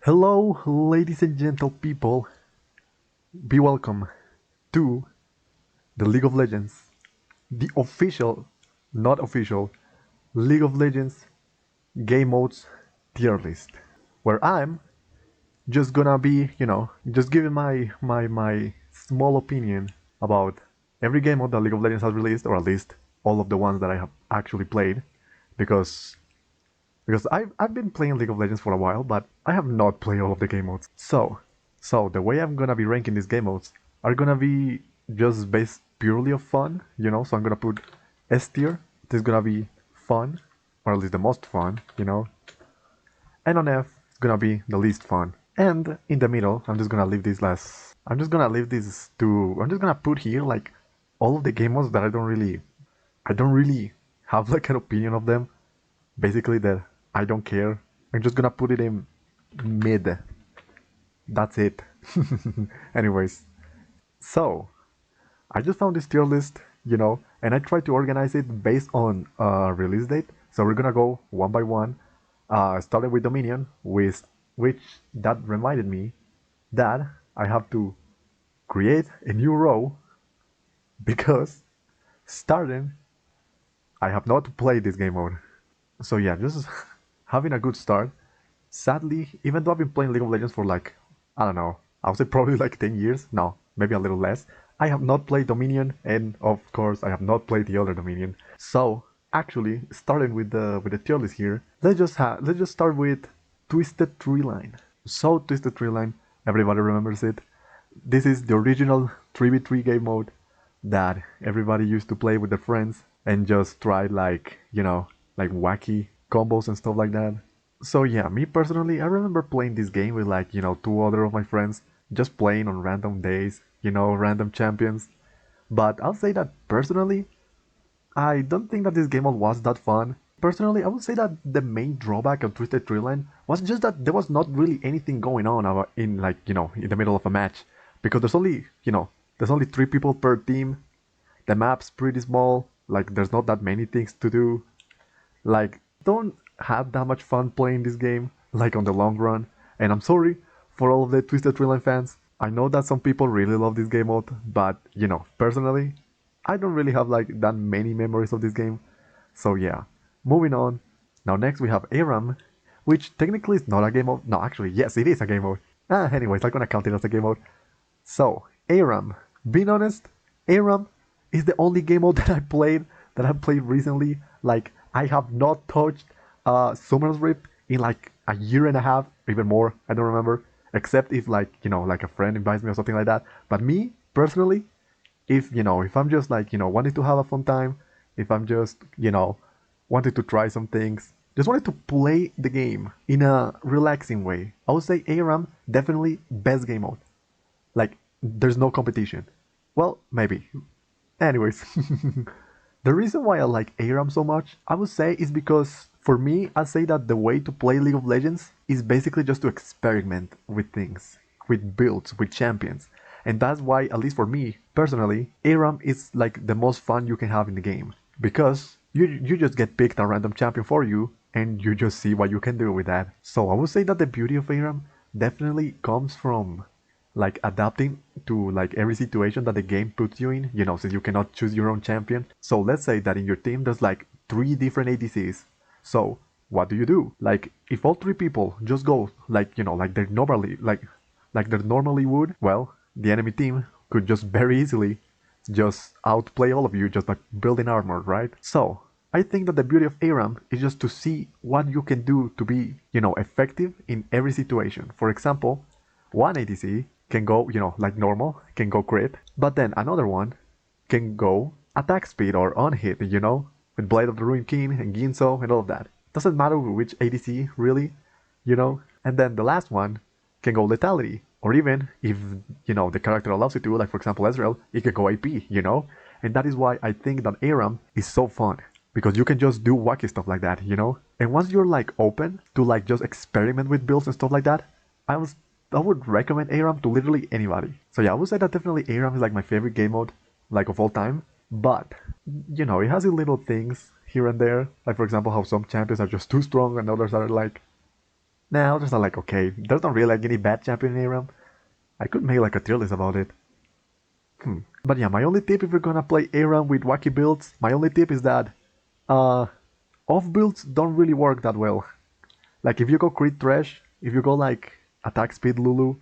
Hello, ladies and gentle people. Be welcome to the League of Legends, the official, not official, League of Legends game modes tier list, where I'm just gonna be, just giving my small opinion about every game mode that League of Legends has released, or at least all of the ones that I have actually played, because I've been playing League of Legends for a while, but I have not played all of the game modes. So the way I'm gonna be ranking these game modes are gonna be just based purely of fun, So I'm gonna put S tier. It is gonna be fun, or at least the most fun, And on F, it's gonna be the least fun. And in the middle, I'm just gonna leave this last. I'm just gonna leave this to. I'm just gonna put here like all of the game modes that I don't really have like an opinion of them. Basically, that I don't care. I'm just gonna put it in mid. That's it. Anyways, so I just found this tier list, and I tried to organize it based on release date. So we're gonna go one by one, starting with Dominion, which that reminded me that I have to create a new row because starting I have not played this game mode. So yeah, just having a good start. Sadly, even though I've been playing League of Legends for like, I don't know, I would say probably like 10 years. No, maybe a little less. I have not played Dominion, and of course, I have not played the other Dominion. So, actually, starting with the tier list here, let's just start with Twisted Treeline. So, Twisted Treeline, everybody remembers it. This is the original 3v3 game mode that everybody used to play with their friends and just try like, like wacky combos and stuff like that. So yeah, me personally, I remember playing this game with like, two other of my friends, just playing on random days, random champions. But I'll say that personally, I don't think that this game was that fun. Personally, I would say that the main drawback of Twisted Treeline was just that there was not really anything going on in like, in the middle of a match. Because there's only three people per team. The map's pretty small, like there's not that many things to do. Like, don't have that much fun playing this game, like on the long run. And I'm sorry for all of the Twisted Treeline fans. I know that some people really love this game mode, but personally, I don't really have like that many memories of this game. So yeah, moving on. Now next we have ARAM, which technically is not a game mode. No, actually, yes, it is a game mode. Anyways, I'm gonna count it as a game mode. So, ARAM. Being honest, ARAM is the only game mode that I played recently. Like, I have not touched Summer's Rift in like a year and a half, even more. I don't remember, except if like like a friend invites me or something like that. But me personally, if I'm just like wanting to have a fun time, if I'm just wanted to try some things, just wanted to play the game in a relaxing way, I would say ARAM definitely best game mode. Like, there's no competition. Well, maybe. Anyways, the reason why I like ARAM so much, I would say, is because for me, I say that the way to play League of Legends is basically just to experiment with things, with builds, with champions. And that's why, at least for me, personally, ARAM is like the most fun you can have in the game. Because you just get picked a random champion for you, and you just see what you can do with that. So I would say that the beauty of ARAM definitely comes from like adapting to like every situation that the game puts you in, since you cannot choose your own champion. So let's say that in your team there's like three different ADCs. So what do you do? Like, if all three people just go like they normally would, well, the enemy team could just very easily just outplay all of you just by building armor, right? So I think that the beauty of ARAM is just to see what you can do to be, effective in every situation. For example, one ADC can go, like normal, can go crit, but then another one can go attack speed or on hit, with Blade of the Ruined King and Ginso and all of that. Doesn't matter which ADC, really, And then the last one can go lethality, or even if, the character allows it to, like for example Ezreal, it can go AP. And that is why I think that ARAM is so fun. Because you can just do wacky stuff like that. And once you're like open to like just experiment with builds and stuff like that, I was I would recommend ARAM to literally anybody. So yeah, I would say that definitely ARAM is like my favorite game mode, like of all time. But, it has its little things here and there. Like for example, how some champions are just too strong and others are like Now there's not like, okay, there's not really like any bad champion in ARAM. I could make like a tier list about it. But yeah, my only tip if you're gonna play ARAM with wacky builds, my only tip is that uh, off builds don't really work that well. Like if you go crit trash, if you go like attack speed Lulu,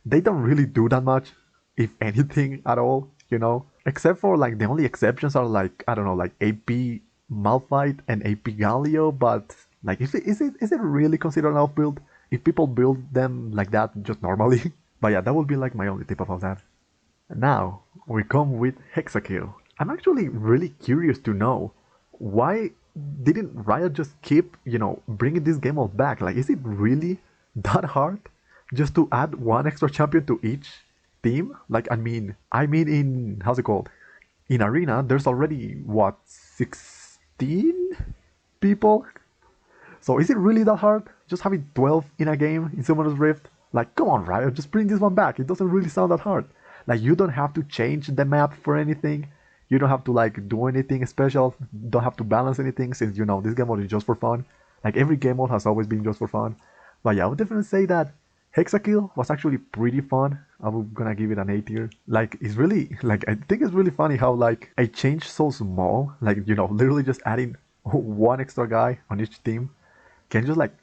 they don't really do that much, if anything at all, you know? Except for like the only exceptions are like, I don't know, like AP Malphite and AP Galio, but like is it really considered an off build? If people build them like that just normally? But yeah, that would be like my only tip about that. Now, we come with Hexakill. I'm actually really curious to know why didn't Riot just keep, bringing this game mode back? Like, is it really that hard just to add one extra champion to each team? Like, I mean in, how's it called? In Arena, there's already, what, 16 people? So is it really that hard? Just having 12 in a game in Summoner's Rift? Like, come on, Riot, just bring this one back. It doesn't really sound that hard. Like, you don't have to change the map for anything. You don't have to, like, do anything special. Don't have to balance anything since, this game mode is just for fun. Like, every game mode has always been just for fun. But yeah, I would definitely say that Hexakill was actually pretty fun. I'm gonna give it an A tier. Like, it's really, like, I think it's really funny how, like, a change so small, like, literally just adding one extra guy on each team can just, like,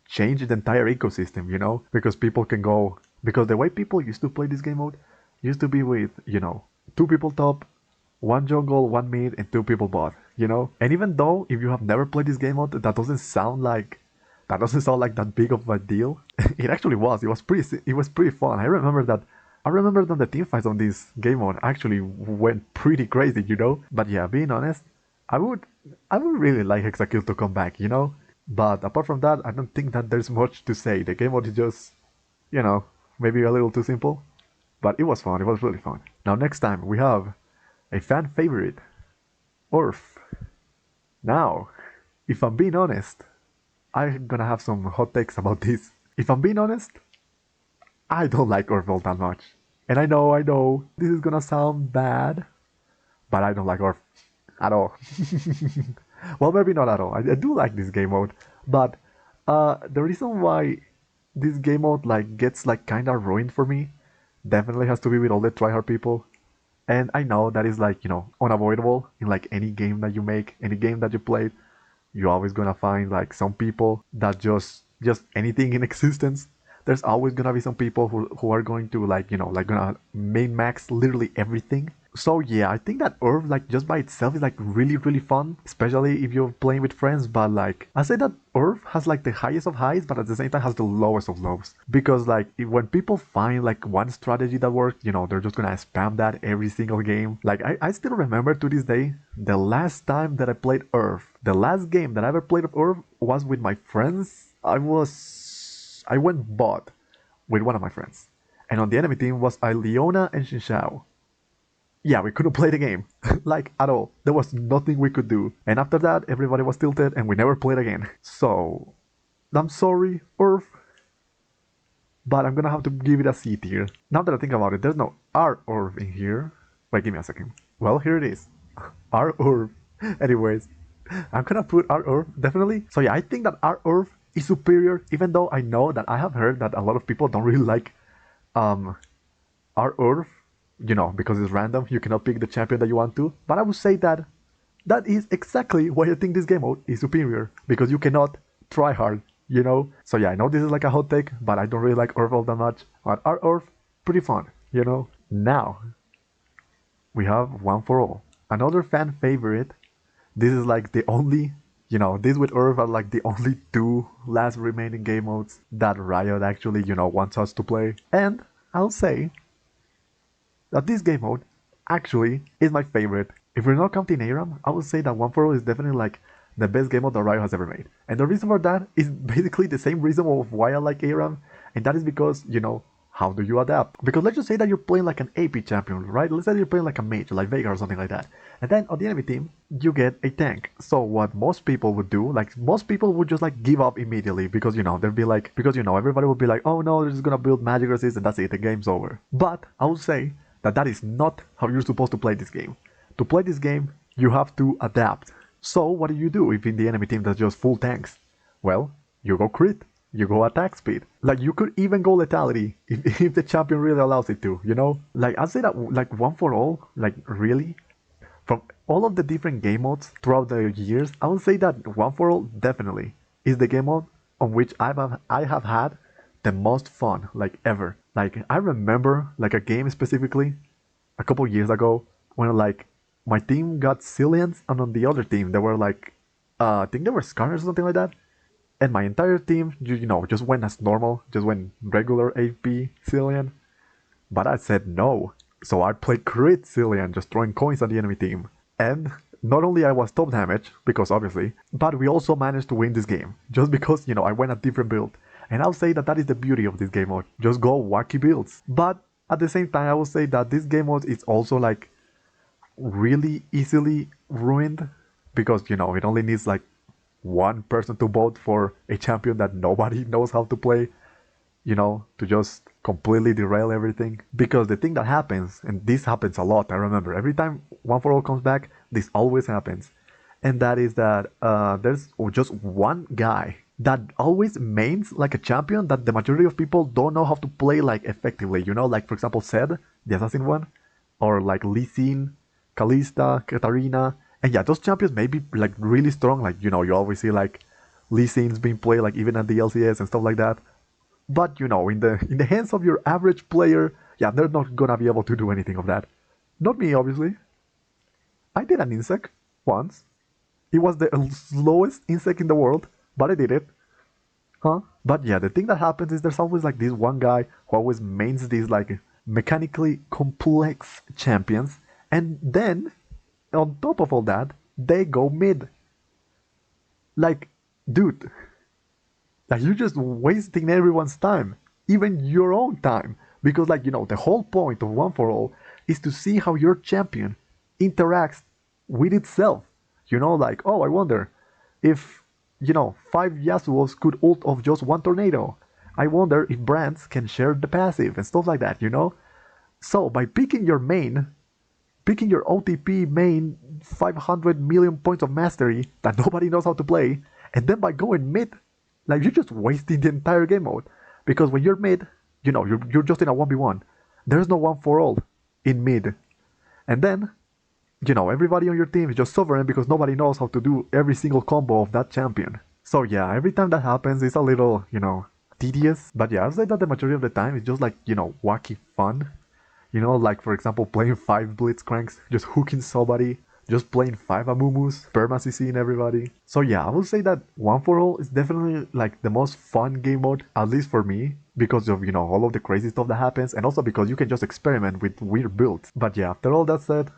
change the entire ecosystem, because people can go, because the way people used to play this game mode used to be with, two people top, one jungle, one mid, and two people bot. And even though if you have never played this game mode, that doesn't sound like that big of a deal. It actually was. It was pretty fun. I remember that the team fights on this game mode actually went pretty crazy. But yeah, being honest, I would I would really like Hexakill to come back. But apart from that, I don't think that there's much to say. The game mode is just, you know, maybe a little too simple. But it was fun. It was really fun. Now next time we have a fan favorite, Orf. Now, if I'm being honest, I'm gonna have some hot takes about this. If I'm being honest, I don't like Orf all that much. And I know, this is gonna sound bad, but I don't like Orf at all. Well, maybe not at all. I do like this game mode, but the reason why this game mode like gets like kind of ruined for me definitely has to be with all the tryhard people. And I know that is like unavoidable in like any game that you make, any game that you play. You're always gonna find like some people that just anything in existence. There's always gonna be some people who are going to like like gonna main max literally everything. So yeah, I think that Earth like just by itself is like really fun, especially if you're playing with friends. But like I say that Earth has like the highest of highs, but at the same time has the lowest of lows. Because like when people find like one strategy that works, they're just gonna spam that every single game. Like I still remember to this day the last time that I played Earth. The last game that I ever played of Earth was with my friends. I went bot with one of my friends. And on the enemy team was Ileona and Shinshao. Yeah, we couldn't play the game. Like, at all. There was nothing we could do. And after that, everybody was tilted and we never played again. So, I'm sorry, Earth. But I'm gonna have to give it a C tier. Now that I think about it, there's no R Earth in here. Wait, give me a second. Well, here it is. R Earth. Anyways, I'm gonna put R Earth, definitely. So yeah, I think that R Earth is superior, even though I know that I have heard that a lot of people don't really like R Earth, because it's random, you cannot pick the champion that you want to. But I would say that that is exactly why I think this game mode is superior, because you cannot try hard. So yeah, I know this is like a hot take, but I don't really like Earth all that much. But our Earth, pretty fun. Now, we have One for All. Another fan favorite. This is like the only, this with Earth are like the only two last remaining game modes that Riot actually, wants us to play. And I'll say that this game mode actually is my favorite. If we're not counting ARAM, I would say that One for All is definitely like the best game mode that Riot has ever made. And the reason for that is basically the same reason of why I like ARAM, and that is because, how do you adapt? Because let's just say that you're playing like an AP champion, right? Let's say you're playing like a mage, like Veigar or something like that. And then on the enemy team, you get a tank. So what most people would do, like most people would just like give up immediately because, they'll be like, because, everybody would be like, oh no, they're just gonna build magic resist and that's it, the game's over. But I would say that is not how you're supposed to play this game. To play this game, you have to adapt. So what do you do if in the enemy team there's just full tanks? Well, you go crit. you go attack speed. Like, you could even go lethality if the champion really allows it to, you know? Like, I'd say that, like, one for all, like, really? From all of the different game modes throughout the years, I would say that one for all definitely is the game mode on which I have had the most fun, like, ever. Like, I remember, like, a game specifically a couple years ago when, like, my team got Cillians, and on the other team they were like, I think they were Scanners or something like that. And my entire team, you know, just went as normal, just went regular AP Cillian. But I said no. So I played crit Cillian, just throwing coins at the enemy team. And not only I was top damage, because obviously, but we also managed to win this game. Just because, you know, I went a different build. And I'll say that that is the beauty of this game mode. Just go wacky builds. But at the same time, I will say that this game mode is also like really easily ruined. Because, you know, it only needs like one person to vote for a champion that nobody knows how to play, you know, to just completely derail everything. Because the thing that happens, and this happens a lot, I remember, every time One for All comes back, this always happens. And that is that there's just one guy that always mains like a champion that the majority of people don't know how to play like effectively, you know, like for example Zed, the assassin one, or like Lee Sin, Kalista, Katarina. And yeah, those champions may be like really strong, like, you know, you always see like Lee Sin's being played like even at the LCS and stuff like that. But you know, in the hands of your average player, yeah, they're not gonna be able to do anything of that. Not me, obviously. I did an insect once. It was the slowest insect in the world, but I did it. Huh? But yeah, the thing that happens is there's always like this one guy who always mains these like mechanically complex champions, and then on top of all that, they go mid. Like, dude, like you're just wasting everyone's time, even your own time. Because like, you know, the whole point of One for All is to see how your champion interacts with itself. You know, like, oh, I wonder if, you know, 5 Yasuos could ult off just one tornado. I wonder if brands can share the passive and stuff like that, you know? So by picking your main, picking your OTP main 500 million points of mastery that nobody knows how to play, and then by going mid, like you're just wasting the entire game mode. Because when you're mid, you know, you're just in a 1v1. There's no One for All in mid. And then, you know, everybody on your team is just sovereign because nobody knows how to do every single combo of that champion. So yeah, every time that happens, it's a little, you know, tedious. But yeah, I'd say that the majority of the time it's just like, you know, wacky fun. You know, like for example, playing 5 Blitzcranks, just hooking somebody, just playing 5 Amumus, perma-CCing everybody. So yeah, I would say that One for All is definitely like the most fun game mode, at least for me, because of, you know, all of the crazy stuff that happens, and also because you can just experiment with weird builds. But yeah, after all that said,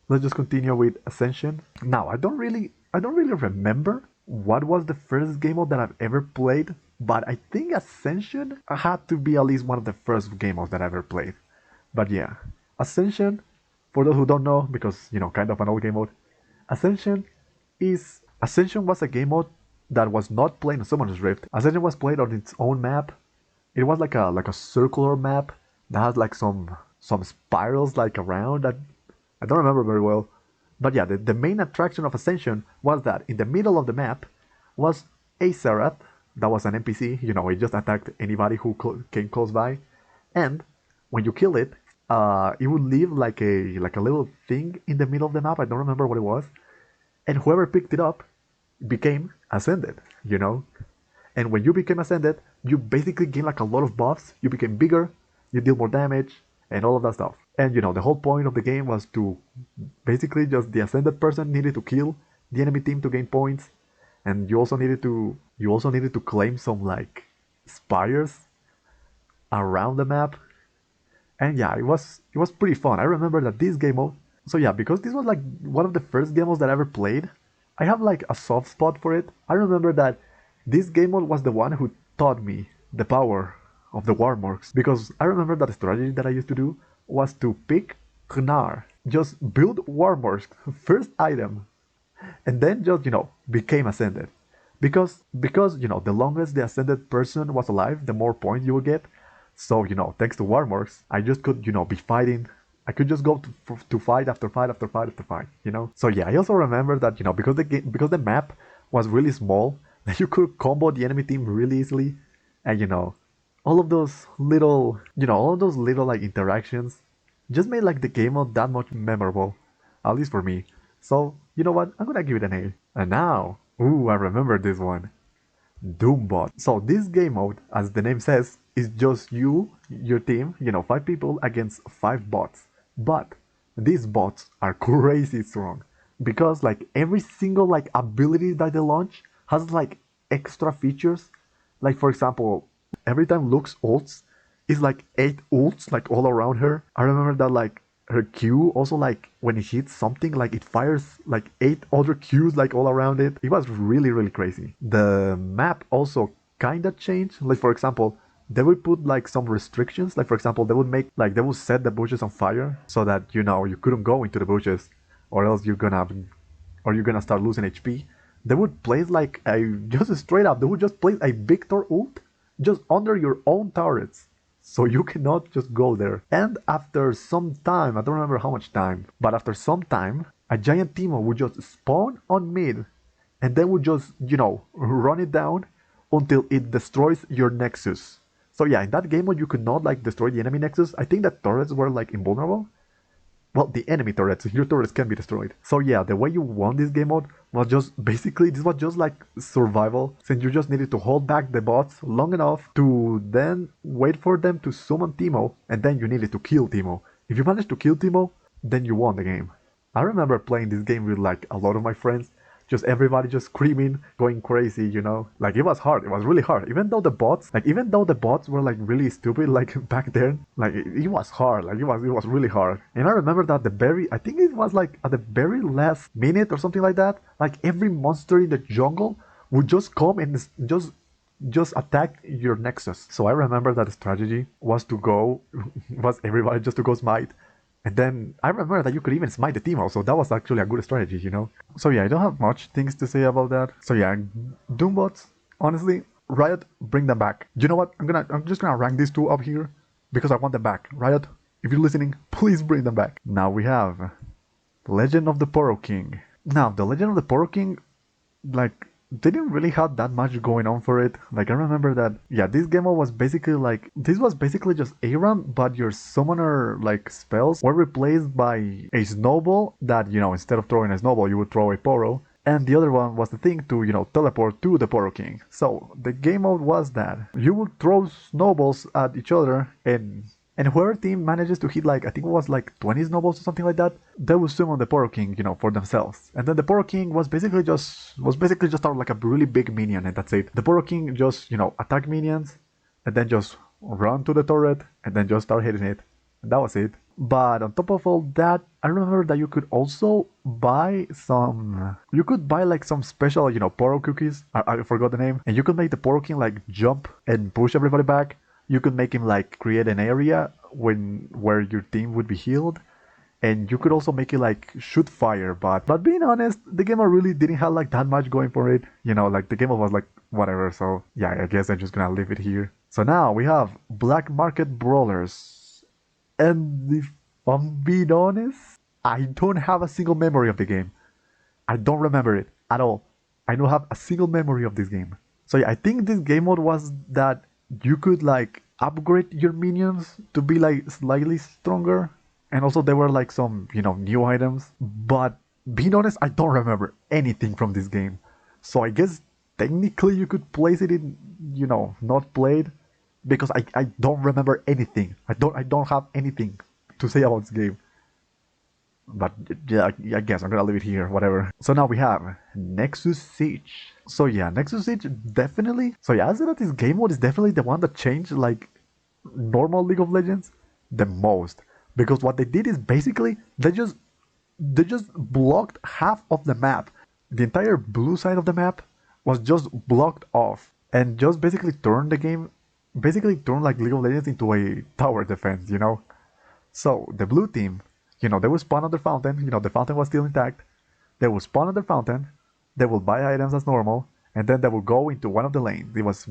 let's just continue with Ascension. Now, I don't really remember what was the first game mode that I've ever played, but I think Ascension had to be at least one of the first game modes that I ever played. But yeah, Ascension, for those who don't know, because, you know, kind of an old game mode, Ascension was a game mode that was not played on Summoner's Rift. Ascension was played on its own map. It was like a circular map that has like some spirals like around that I don't remember very well. But yeah, the main attraction of Ascension was that in the middle of the map was a Seraph that was an NPC. You know, it just attacked anybody who came close by, and when you kill it, it would leave like a little thing in the middle of the map. I don't remember what it was, and whoever picked it up became ascended. You know, and when you became ascended, you basically gain like a lot of buffs. You became bigger, you deal more damage, and all of that stuff. And you know, the whole point of the game was to basically just the ascended person needed to kill the enemy team to gain points, and you also needed to claim some like spires around the map. And yeah, it was pretty fun. I remember that this game mode. So yeah, because this was like one of the first game modes that I ever played, I have like a soft spot for it. I remember that this game mode was the one who taught me the power of the Warmorks, because I remember that the strategy that I used to do was to pick Gnar, just build Warmorks, first item, and then just, you know, became ascended. Because you know, the longest the ascended person was alive, the more points you would get. So, you know, thanks to Warmorks, I just could, you know, be fighting. I could just go to fight after fight after fight after fight, you know? So yeah, I also remember that, you know, because the map was really small, that you could combo the enemy team really easily, and all of those little, like interactions just made like the game mode that much memorable, at least for me. So you know what? I'm gonna give it an A. And now, ooh, I remember this one. Doombot. So this game mode, as the name says, is just you, your team, 5 people against 5 bots. But these bots are crazy strong because like every single like ability that they launch has like extra features. Like for example, every time Lux ults, it's like 8 ults like all around her. I remember that like her Q also like when it hits something like it fires like 8 other Qs like all around it. It was really crazy. The map also kinda changed. Like for example, they would put like some restrictions. Like for example, they would set the bushes on fire so that you couldn't go into the bushes, or else you're gonna start losing HP. They would place like a just straight up. They would just place a Victor ult just under your own turrets, so you cannot just go there. And after some time, I don't remember how much time, but after some time, a giant Teemo would just spawn on mid, and then would just run it down until it destroys your Nexus. So yeah, in that game mode you could not like destroy the enemy Nexus. I think that turrets were like invulnerable. Well, the enemy turrets, your turrets can be destroyed. So yeah, the way you won this game mode was just basically, this was just like survival, since you just needed to hold back the bots long enough to then wait for them to summon Teemo, and then you needed to kill Teemo. If you managed to kill Teemo, then you won the game. I remember playing this game with like a lot of my friends, just everybody just screaming, going crazy. Like it was hard, it was really hard. Even though the bots were like really stupid, like back then, like it was hard, like it was really hard. And I remember that I think it was like at the very last minute or something like that, like every monster in the jungle would just come and just attack your Nexus. So I remember that the strategy was was everybody just to go smite. And then I remember that you could even smite the team also. That was actually a good strategy. So yeah, I don't have much things to say about that. So yeah, Doombots, honestly, Riot, bring them back. You know what? I'm just gonna rank these two up here because I want them back. Riot, if you're listening, please bring them back. Now we have Legend of the Poro King. Now, the Legend of the Poro King, like, they didn't really have that much going on for it. Like I remember that, yeah, this game was basically just ARAM, but your summoner like spells were replaced by a snowball that, instead of throwing a snowball, you would throw a Poro. And the other one was the thing to, teleport to the Poro King. So the game mode was that you would throw snowballs at each other, and whoever team manages to hit like, I think it was like 20 snowballs or something like that, they will summon the Poro King, for themselves. And then the Poro King was basically just like a really big minion, and that's it. The Poro King just, attack minions, and then just run to the turret, and then just start hitting it. And that was it. But on top of all that, I remember that you could also buy like some special, Poro cookies. I forgot the name. And you could make the Poro King like jump and push everybody back. You could make him like create an area where your team would be healed, and you could also make it like shoot fire. But being honest, the game really didn't have like that much going for it. Like the game was like whatever. So yeah, I guess I'm just gonna leave it here. So now we have Black Market Brawlers, and if I'm being honest, I don't have a single memory of the game. I don't remember it at all. I don't have a single memory of this game. So yeah, I think this game mode was that you could like upgrade your minions to be like slightly stronger, and also there were like some new items. But being honest, I don't remember anything from this game. So I guess technically you could place it in not played, because I don't remember anything. I don't have anything to say about this game. But yeah, I guess I'm gonna leave it here, whatever. So now we have Nexus Siege. So yeah, Nexus Siege definitely. So yeah, I said that this game mode is definitely the one that changed like normal League of Legends the most, because what they did is basically they just blocked half of the map. The entire blue side of the map was just blocked off, and just basically turned the game, like League of Legends into a tower defense. So the blue team, they will spawn on the fountain. The fountain was still intact. They will spawn on the fountain. They will buy items as normal, and then they will go into one of the lanes. It was,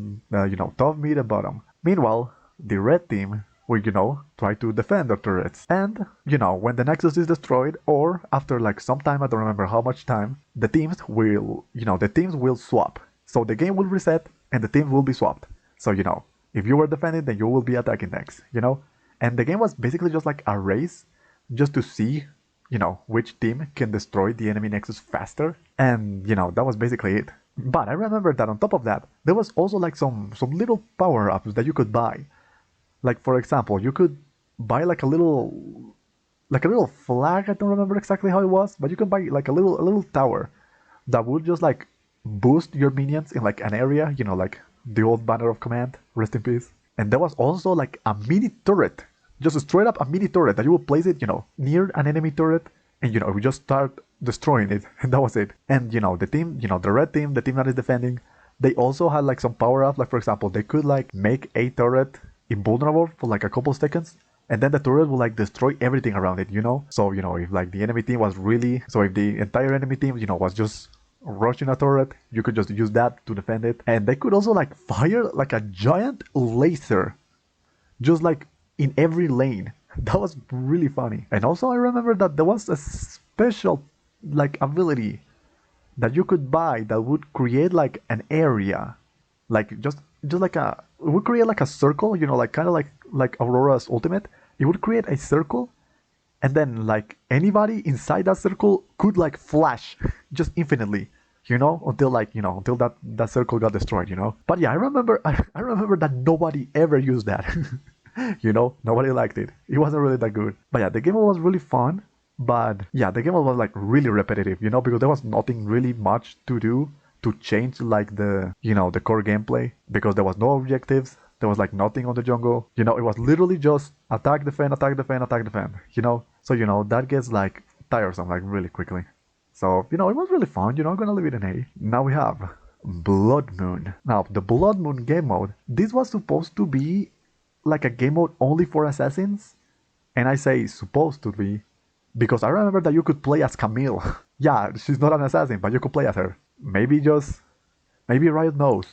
top, mid, and bottom. Meanwhile, the red team will, try to defend their turrets. And, when the Nexus is destroyed, or after like some time, I don't remember how much time, the teams will swap. So the game will reset and the teams will be swapped. So, you know, if you were defending, then you will be attacking next, you know? And the game was basically just like a race just to see, you know, which team can destroy the enemy Nexus faster. And, you know, that was basically it. But I remember that on top of that, there was also like some little power-ups that you could buy. Like, for example, you could buy like a little flag. I don't remember exactly how it was, but you can buy like a little tower that would just like boost your minions in like an area, you know, like the old banner of command, rest in peace. And there was also like a mini turret, just straight up a mini turret that you would place it, you know, near an enemy turret, and you know, we just start destroying it, and that was it. And you know, the team, you know, the red team, the team that is defending, they also had like some power up. Like, for example, they could like make a turret invulnerable for like a couple seconds, and then the turret will like destroy everything around it, you know? So, you know, if like the enemy team was really, so if the entire enemy team, you know, was just rushing a turret, you could just use that to defend it. And they could also like fire like a giant laser, just like in every lane. That was really funny. And also I remember that there was a special like ability that you could buy that would create like an area, like just like a, it would create like a circle, you know, like kind of like Aurora's ultimate. It would create a circle, and then like anybody inside that circle could like flash just infinitely, you know, until like, you know, until that circle got destroyed, you know. But yeah, I remember that nobody ever used that. You know, nobody liked it. It wasn't really that good. But yeah, the game was really fun. But yeah, the game was like really repetitive, you know, because there was nothing really much to do to change like the, you know, the core gameplay, because there was no objectives. There was like nothing on the jungle, you know. It was literally just attack, defend, attack, defend, attack, defend, you know. So, you know, that gets like tiresome like really quickly. So, you know, it was really fun, you know. I'm gonna leave it an A. Now we have Blood Moon. Now, the Blood Moon game mode, this was supposed to be like a game mode only for assassins. And I say supposed to be because I remember that you could play as Camille. Yeah, she's not an assassin, but you could play as her. Maybe Riot knows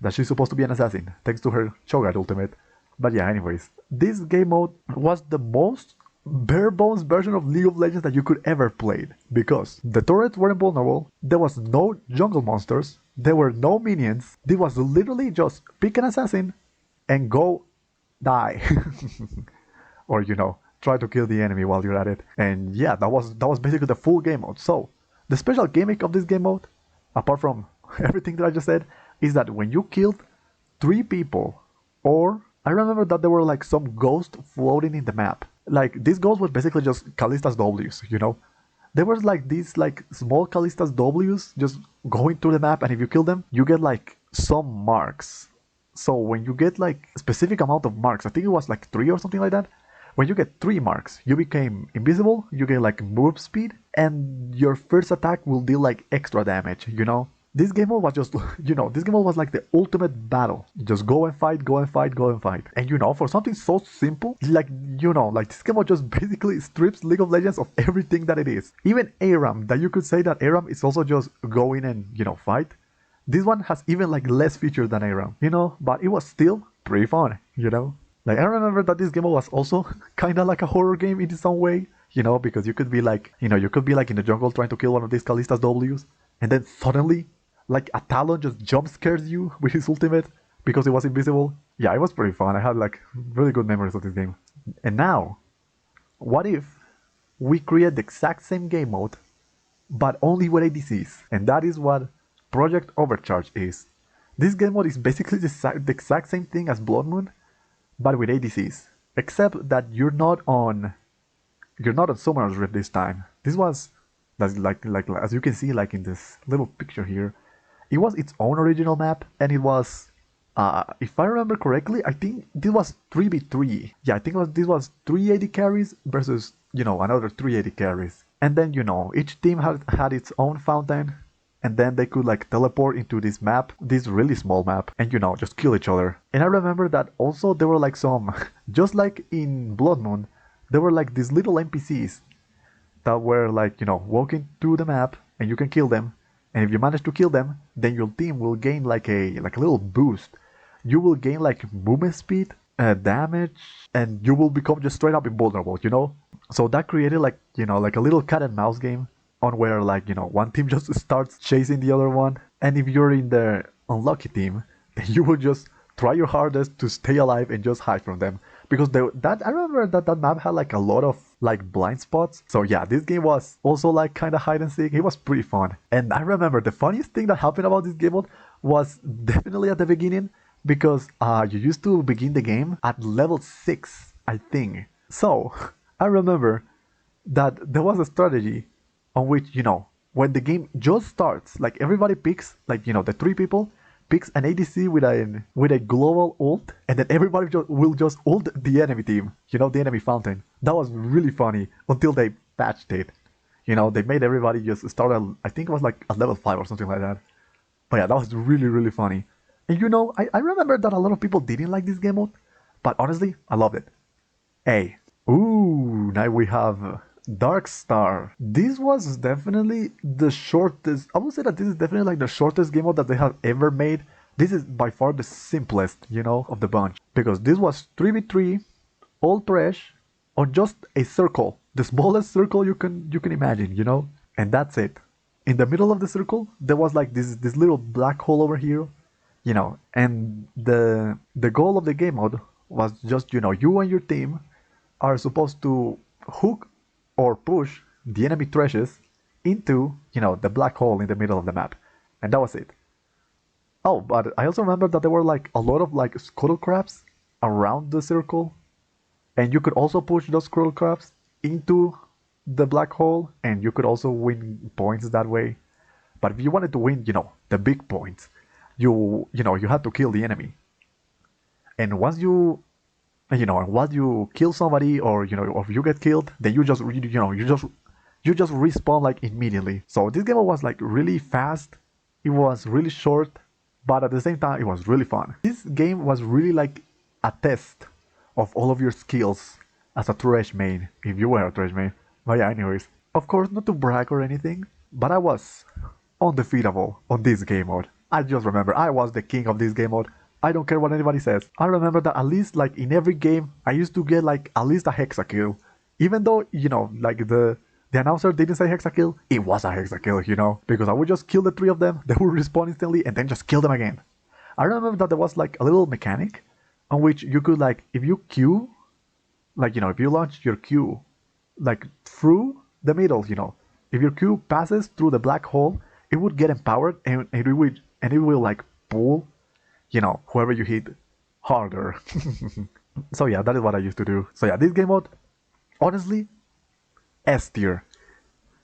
that she's supposed to be an assassin, thanks to her Cho'Gath ultimate. But yeah, anyways, this game mode was the most bare bones version of League of Legends that you could ever play, because the turrets were invulnerable, there was no jungle monsters, there were no minions, this was literally just pick an assassin and go die. Or, you know, try to kill the enemy while you're at it. And yeah, that was basically the full game mode. So the special gimmick of this game mode, apart from everything that I just said, is that when you killed 3 people, or I remember that there were like some ghosts floating in the map. Like, these ghosts were basically just Kallista's Ws, you know? There was like these like small Kallista's Ws just going through the map, and if you kill them, you get like some marks. So when you get like a specific amount of marks, I think it was like 3 or something like that. When you get 3 marks, you became invisible, you get like move speed, and your first attack will deal like extra damage, you know? This game mode was just, you know, this game mode was like the ultimate battle. Just go and fight, go and fight, go and fight. And you know, for something so simple, like, you know, like this game mode just basically strips League of Legends of everything that it is. Even ARAM, that you could say that ARAM is also just go in and, you know, fight. This one has even like less features than ARAM, you know, but it was still pretty fun, you know? Like, I remember that this game mode was also kind of like a horror game in some way, you know, because you could be like, you know, you could be like in the jungle trying to kill one of these Kallista's Ws, and then suddenly, like, a Talon just jump scares you with his ultimate because it was invisible. Yeah, it was pretty fun. I had like really good memories of this game. And now, what if we create the exact same game mode, but only with ADCs? And that is what Project Overcharge is. This game mode is basically the exact same thing as Blood Moon, but with ADCs. Except that you're not on Summoner's Rift this time. This was, that's like as you can see, like in this little picture here, it was its own original map, and it was, if I remember correctly, I think this was 3v3. Yeah, I think this was 3 AD carries versus, you know, another 3 AD carries. And then, you know, each team had its own fountain, and then they could like teleport into this map, this really small map, and, you know, just kill each other. And I remember that also there were like some, just like in Blood Moon, there were like these little NPCs that were like, you know, walking through the map, and you can kill them. And if you manage to kill them, then your team will gain like a little boost. You will gain like movement speed, damage, and you will become just straight up invulnerable, you know? So that created like, you know, like a little cat and mouse game on where, like, you know, one team just starts chasing the other one. And if you're in the unlucky team, then you will just try your hardest to stay alive and just hide from them. Because I remember that map had like a lot of like blind spots. So yeah, this game was also like kind of hide and seek. It was pretty fun. And I remember the funniest thing that happened about this game mode was definitely at the beginning, because you used to begin the game at level 6, I think. So I remember that there was a strategy on which, when the game just starts, like everybody picks, like, the 3 people picks an ADC with a global ult, and then everybody will just ult the enemy team, the enemy fountain. That was really funny until they patched it. They made everybody just start at, I think it was like at level 5 or something like that. But yeah, that was really, really funny. And I remember that a lot of people didn't like this game mode, but honestly, I loved it. Hey, ooh, now we have Dark Star. This was definitely the shortest. I would say that this is definitely like the shortest game mode that they have ever made. This is by far the simplest, of the bunch, because this was 3v3, all trash, on just a circle, the smallest circle you can imagine, and that's it. In the middle of the circle, there was like this little black hole over here, and the goal of the game mode was just, you and your team are supposed to hook or push the enemy trashes into, the black hole in the middle of the map. And that was it. Oh, but I also remember that there were like a lot of like scuttle crabs around the circle. And you could also push those scuttle crabs into the black hole, and you could also win points that way. But if you wanted to win, the big points, you had to kill the enemy. And once you kill somebody, or or if you get killed, then you just respawn like immediately. So this game was like really fast. It was really short, but at the same time it was really fun. This game was really like a test of all of your skills as a trash main, if you were a trash main. But yeah, anyways, of course, not to brag or anything, but I was undefeatable on this game mode. I just remember I was the king of this game mode. I don't care what anybody says. I remember that at least like in every game, I used to get like at least a Hexakill. Even though, like the announcer didn't say Hexakill, it was a Hexakill, because I would just kill the 3 of them, they would respawn instantly, and then just kill them again. I remember that there was like a little mechanic on which you could like, if you Q, like, if you launch your Q, like through the middle, if your Q passes through the black hole, it would get empowered, and it will like pull, whoever you hit harder. So yeah, that is what I used to do. So yeah, this game mode, honestly, S tier.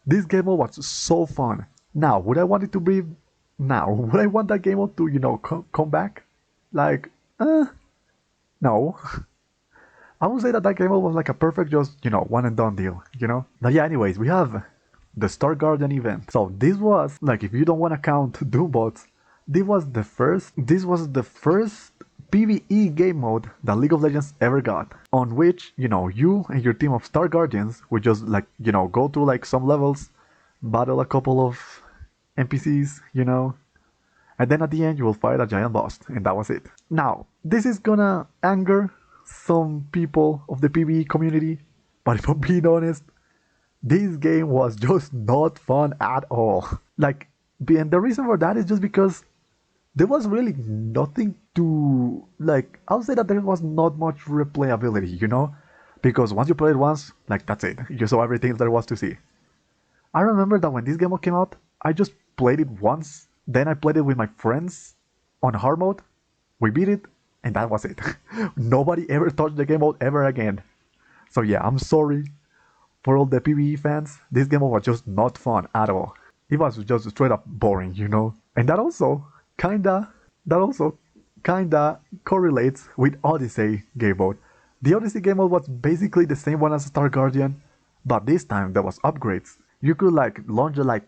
This game mode was so fun. Now, would I want it to be? Now, would I want that game mode to, come back? Like, no. I would say that game mode was like a perfect, just, one and done deal, But yeah, anyways, we have the Star Guardian event. So this was, like, if you don't want to count Doombots, this was the first PvE game mode that League of Legends ever got, on which, you and your team of Star Guardians would just like, go through like some levels, battle a couple of NPCs, and then at the end you will fight a giant boss, and that was it. Now, this is gonna anger some people of the PvE community, but if I'm being honest, this game was just not fun at all. Like, and the reason for that is just because there was really nothing to, like, I'll say that there was not much replayability, because once you play it once, like, that's it. You saw everything there was to see. I remember that when this game came out, I just played it once, then I played it with my friends on hard mode, we beat it, and that was it. Nobody ever touched the game mode ever again. So yeah, I'm sorry for all the PvE fans. This game mode was just not fun at all. It was just straight up boring, And that also kinda correlates with Odyssey game mode. The Odyssey game mode was basically the same one as Star Guardian, but this time there was upgrades. You could like launch like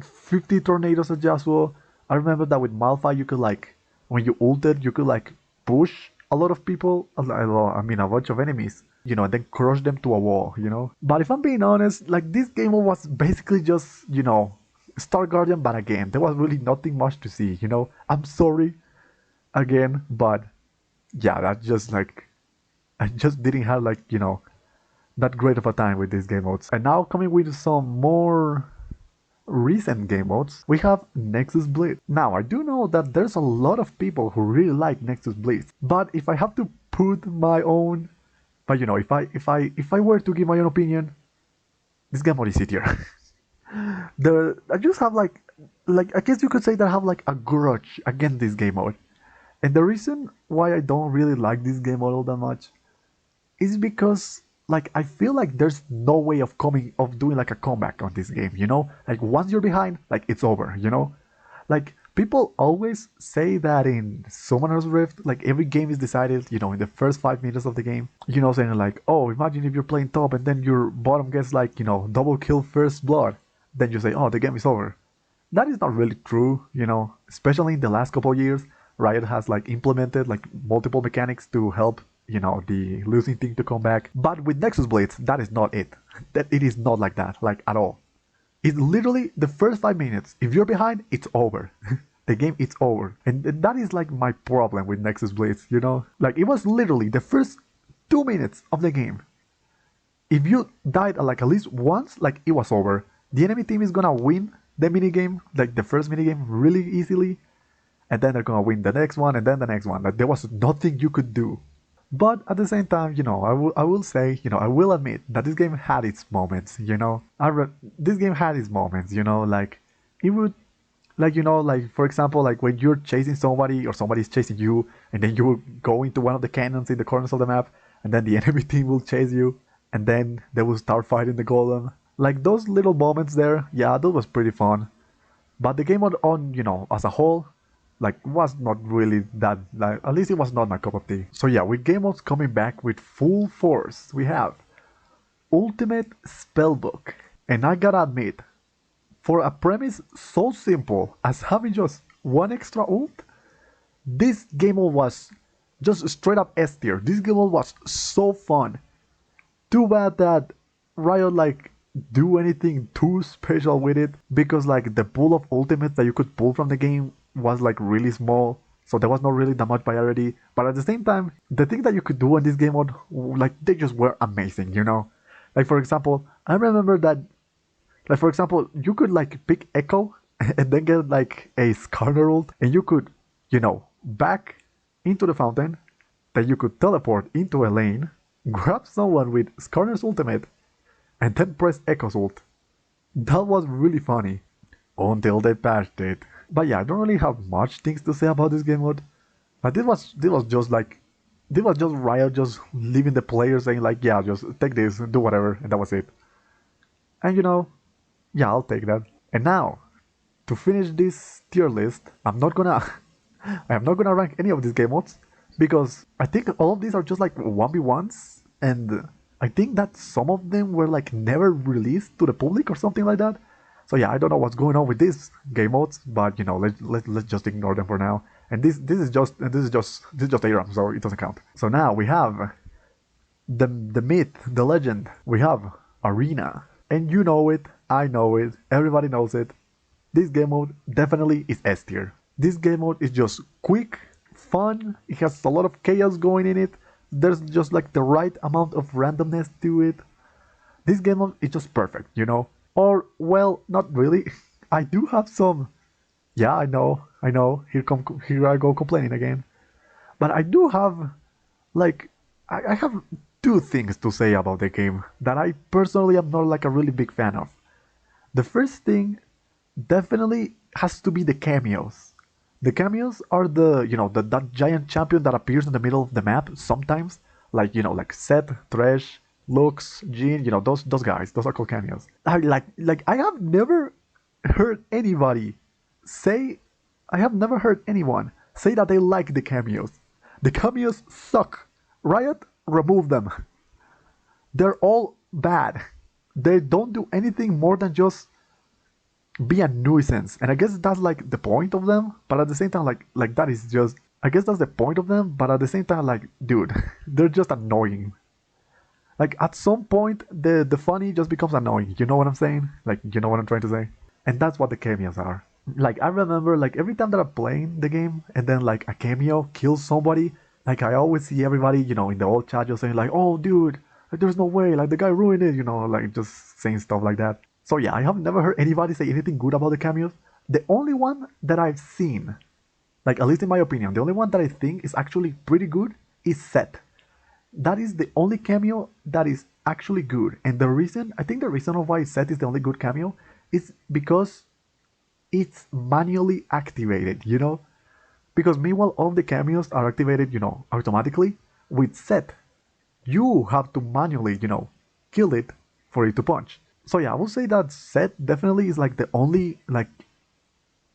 50 tornadoes at Yasuo. I remember that with Malphite you could like, when you ulted, you could like push a lot of people, a bunch of enemies, and then crush them to a wall, But if I'm being honest, like this game mode was basically just, Star Guardian, but again, there was really nothing much to see, I'm sorry again, but yeah, that's just like, I just didn't have like, that great of a time with these game modes. And now coming with some more recent game modes, we have Nexus Blitz. Now, I do know that there's a lot of people who really like Nexus Blitz, but if I have to put my own, but you know, if I were to give my own opinion, this game mode is easier. I just have like I guess you could say that I have like a grudge against this game mode, and the reason why I don't really like this game mode all that much is because like I feel like there's no way of doing like a comeback on this game, you know? Like once you're behind, like it's over, you know? Like people always say that in Summoner's Rift, like every game is decided, you know, in the first 5 minutes of the game. You know, saying like, oh, imagine if you're playing top and then your bottom gets like, you know, double kill first blood. Then you say, oh, the game is over. That is not really true, you know, especially in the last couple of years. Riot has like implemented like multiple mechanics to help, you know, the losing team to come back. But with Nexus Blitz, that is not it. That it is not like that, like at all. It's literally the first 5 minutes. If you're behind, it's over. The game is over. And that is like my problem with Nexus Blitz, you know? Like it was literally the first 2 minutes of the game. If you died like at least once, like it was over. The enemy team is gonna win the minigame, like the first minigame, really easily. And then they're gonna win the next one and then the next one. Like there was nothing you could do. But at the same time, you know, I will say, you know, I will admit that this game had its moments, you know. This game had its moments, you know, like it would, like, you know, like for example, like when you're chasing somebody or somebody's chasing you, and then you will go into one of the cannons in the corners of the map, and then the enemy team will chase you, and then they will start fighting the golem. Like those little moments there, yeah, that was pretty fun. But the game on you know, as a whole, like was not really that, like at least it was not my cup of tea. So yeah, with game modes coming back with full force, we have Ultimate Spellbook. And I gotta admit, for a premise so simple as having just one extra ult, this game mode was just straight up S tier. This game mode was so fun. Too bad that Riot like do anything too special with it, because like the pool of ultimates that you could pull from the game was like really small, so there was not really that much variety. But at the same time, the things that you could do in this game mode, like they just were amazing, you know. Like for example, I remember that, like for example, you could like pick Echo and then get like a Skarner ult, and you could, you know, back into the fountain, then you could teleport into a lane, grab someone with Skarner's ultimate, and then press Echo's ult. That was really funny, until they patched it. But yeah, I don't really have much things to say about this game mode. But this was just Riot just leaving the players saying like, yeah, just take this, do whatever, and that was it. And you know, yeah, I'll take that. And now, to finish this tier list, I am not gonna rank any of these game modes, because I think all of these are just like 1v1s, and I think that some of them were like never released to the public or something like that. So yeah, I don't know what's going on with these game modes, but you know, let's just ignore them for now. And this is just ARAM, so it doesn't count. So now we have the myth, the legend. We have Arena, and you know it, I know it, everybody knows it. This game mode definitely is S tier. This game mode is just quick, fun. It has a lot of chaos going in it. There's just like the right amount of randomness to it. This game mode is just perfect, you know. Or, well, not really. I do have some. Yeah, I know. Here I go complaining again. But I do have, like, I have two things to say about the game that I personally am not like a really big fan of. The first thing definitely has to be the cameos. The cameos are that giant champion that appears in the middle of the map sometimes, like, you know, like Seth, Thresh, Lux, Jean, you know, those guys, those are called cameos. I have never heard anyone say that they like the cameos. The cameos suck. Riot, remove them. They're all bad. They don't do anything more than just be a nuisance. And I guess that's like the point of them, but at the same time, like that is just, I guess that's the point of them, but at the same time, like, dude, they're just annoying. Like, at some point, the funny just becomes annoying. You know what I'm saying? Like, you know what I'm trying to say? And that's what the cameos are. Like, I remember, like, every time that I'm playing the game, and then, like, a cameo kills somebody, like, I always see everybody, you know, in the old chat just saying, like, oh, dude, like, there's no way, like, the guy ruined it, you know, like, just saying stuff like that. So yeah, I have never heard anybody say anything good about the cameos. The only one that I've seen, like at least in my opinion, the only one that I think is actually pretty good is Set. That is the only cameo that is actually good. And the reason, I think the reason of why Set is the only good cameo is because it's manually activated, you know? Because meanwhile, all of the cameos are activated, you know, automatically. With Set, you have to manually, you know, kill it for it to punch. So yeah, I will say that Set definitely is like the only, like,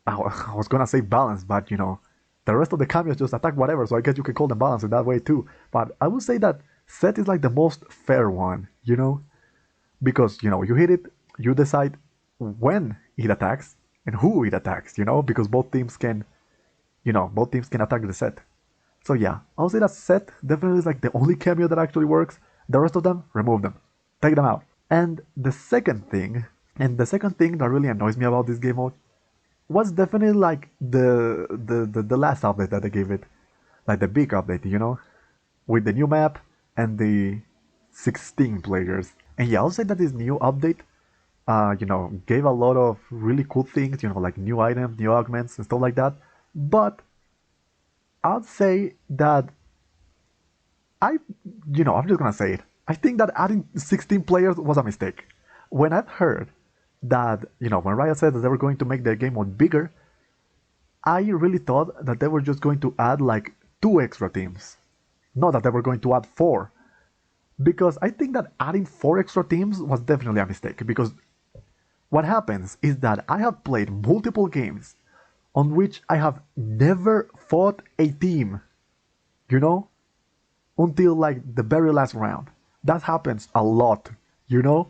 I was gonna say balance, but you know, the rest of the cameos just attack whatever, so I guess you can call them balance in that way too. But I would say that Set is like the most fair one, you know? Because, you know, you hit it, you decide when it attacks and who it attacks, you know? Because both teams can, you know, both teams can attack the Set. So yeah, I'll say that Set definitely is like the only cameo that actually works. The rest of them, remove them. Take them out. And the second thing, that really annoys me about this game mode was definitely like the last update that they gave it. Like the big update, you know? With the new map and the 16 players. And yeah, I'll say that this new update, you know, gave a lot of really cool things, you know, like new items, new augments and stuff like that. But I'd say that I, you know, I'm just gonna say it. I think that adding 16 players was a mistake. When I've heard that, you know, when Riot said that they were going to make their game mode bigger, I really thought that they were just going to add like 2 extra teams. Not that they were going to add 4. Because I think that adding 4 extra teams was definitely a mistake. Because what happens is that I have played multiple games on which I have never fought a team, you know, until like the very last round. That happens a lot, you know?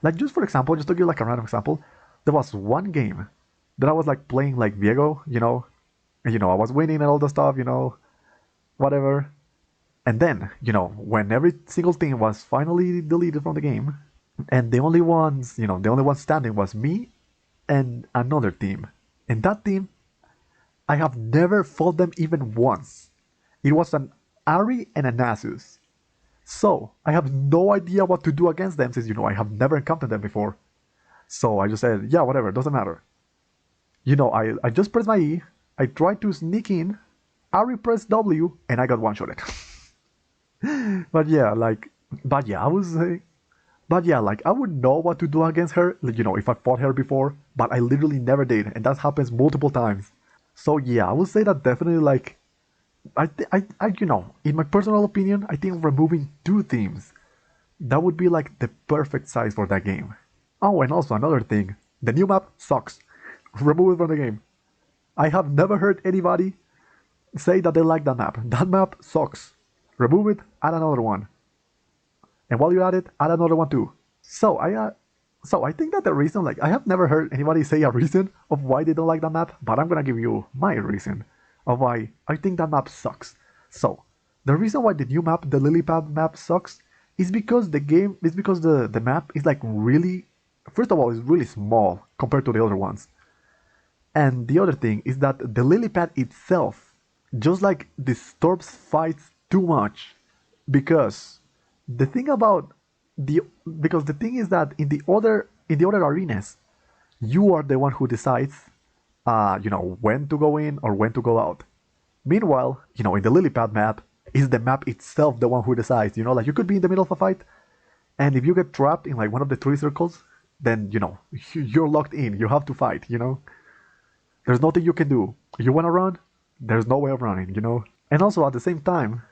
Like just for example, just to give like a random example, there was one game that I was like playing like Viego, you know, and you know, I was winning and all the stuff, you know, whatever. And then, you know, when every single team was finally deleted from the game, and the only ones, you know, the only one standing was me and another team. And that team, I have never fought them even once. It was an Ari and a Nasus. So, I have no idea what to do against them since, you know, I have never encountered them before. So I just said, yeah, whatever, doesn't matter. You know, I just pressed my E, I tried to sneak in, Ari pressed W, and I got one-shotted. But yeah, like, but yeah, I was saying, but yeah, like, I would know what to do against her, like, you know, if I fought her before, but I literally never did, and that happens multiple times. So yeah, I would say that definitely, like, you know, in my personal opinion, I think removing 2 teams, that would be like the perfect size for that game. Oh, and also another thing, the new map sucks. Remove it from the game. I have never heard anybody say that they like that map. That map sucks. Remove it, add another one. And while you add it, add another one too. So I think that the reason, like, I have never heard anybody say a reason of why they don't like that map, but I'm gonna give you my reason of why I think that map sucks. So, the reason why the new map, the Lilypad map, sucks is because the map is like really, first of all, it's really small compared to the other ones. And the other thing is that the Lilypad itself just like disturbs fights too much because the thing about the because the thing is that in the other arenas you are the one who decides you know, when to go in or when to go out. Meanwhile, you know, in the Lilypad map is the map itself the one who decides, you know, like you could be in the middle of a fight and if you get trapped in like one of the 3 circles, then you know you're locked in, you have to fight, you know. There's nothing you can do. You want to run? There's no way of running, you know? And also at the same time,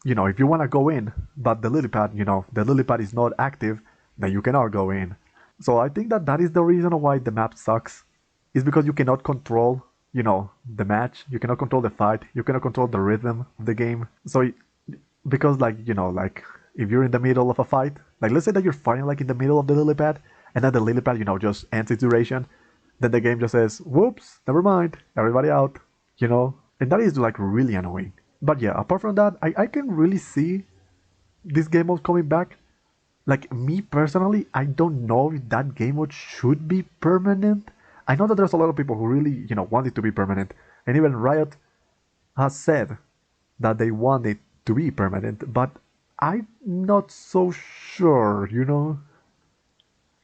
you know, if you want to go in, but the Lilypad, you know, the Lilypad is not active, then you cannot go in. So I think that that is the reason why the map sucks. Is because you cannot control, you know, the match. You cannot control the fight. You cannot control the rhythm of the game. So, because like, you know, like if you're in the middle of a fight, like let's say that you're fighting like in the middle of the Lilypad, and then the Lilypad, you know, just ends its duration, then the game just says, whoops, never mind, everybody out, you know? And that is like really annoying. But yeah, apart from that, I can really see this game mode coming back. Like me personally, I don't know if that game mode should be permanent. I know that there's a lot of people who really, you know, want it to be permanent. And even Riot has said that they want it to be permanent, but I'm not so sure, you know?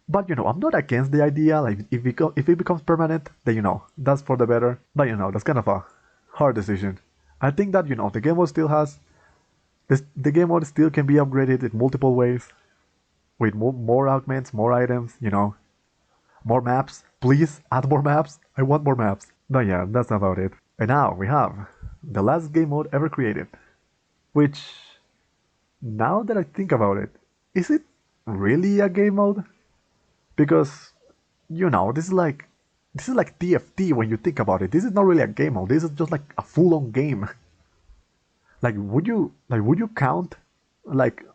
But I'm not against the idea. Like if it becomes permanent, then that's for the better. But that's kind of a hard decision. I think that the game mode still has this. The game mode still can be upgraded in multiple ways with more augments, more items. More maps. Please add more maps. I want more maps. But yeah, that's about it. And now we have the last game mode ever created, which now that I think about it, is it really a game mode? Because this is like TFT when you think about it. This is not really a game mode. This is just like a full-on game. Would you count like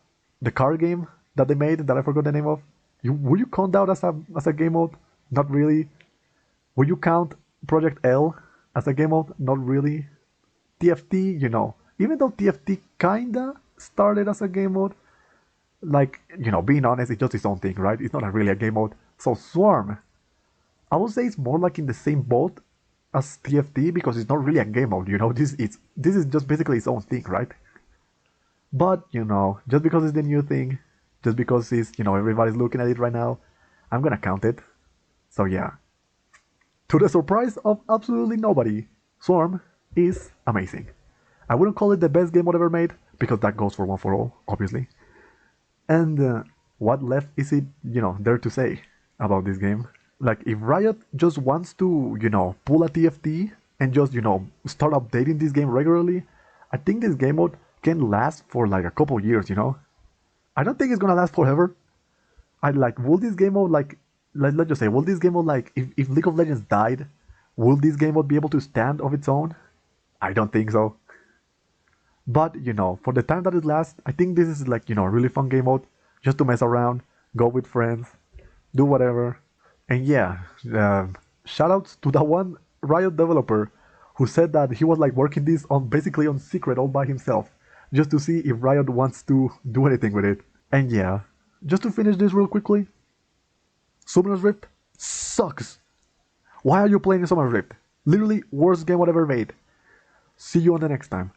the card game that they made that I forgot the name of? Would you count that as a game mode? Not really. Would you count Project L as a game mode? Not really. TFT, even though TFT kinda started as a game mode, being honest, it's just its own thing, right? It's not really a game mode. So Swarm, I would say it's more like in the same boat as TFT because it's not really a game mode. This is just basically its own thing, right? But just because it's the new thing, just because it's everybody's looking at it right now, I'm gonna count it. So yeah, to the surprise of absolutely nobody, Swarm is amazing. I wouldn't call it the best game mode ever made because that goes for one for all, obviously. And what left is it, there to say about this game? Like, if Riot just wants to, pull a TFT and just, start updating this game regularly, I think this game mode can last for like a couple years. I don't think it's gonna last forever. Will this game mode, let's just say, will this game mode, if League of Legends died, will this game mode be able to stand of its own? I don't think so. But, for the time that it lasts, I think this is like, a really fun game mode just to mess around, go with friends, do whatever. And yeah, shoutouts to that one Riot developer who said that he was like working this on basically on secret all by himself, just to see if Riot wants to do anything with it. And yeah, just to finish this real quickly, Summoner's Rift sucks. Why are you playing Summoner's Rift? Literally worst game I've ever made. See you on the next time.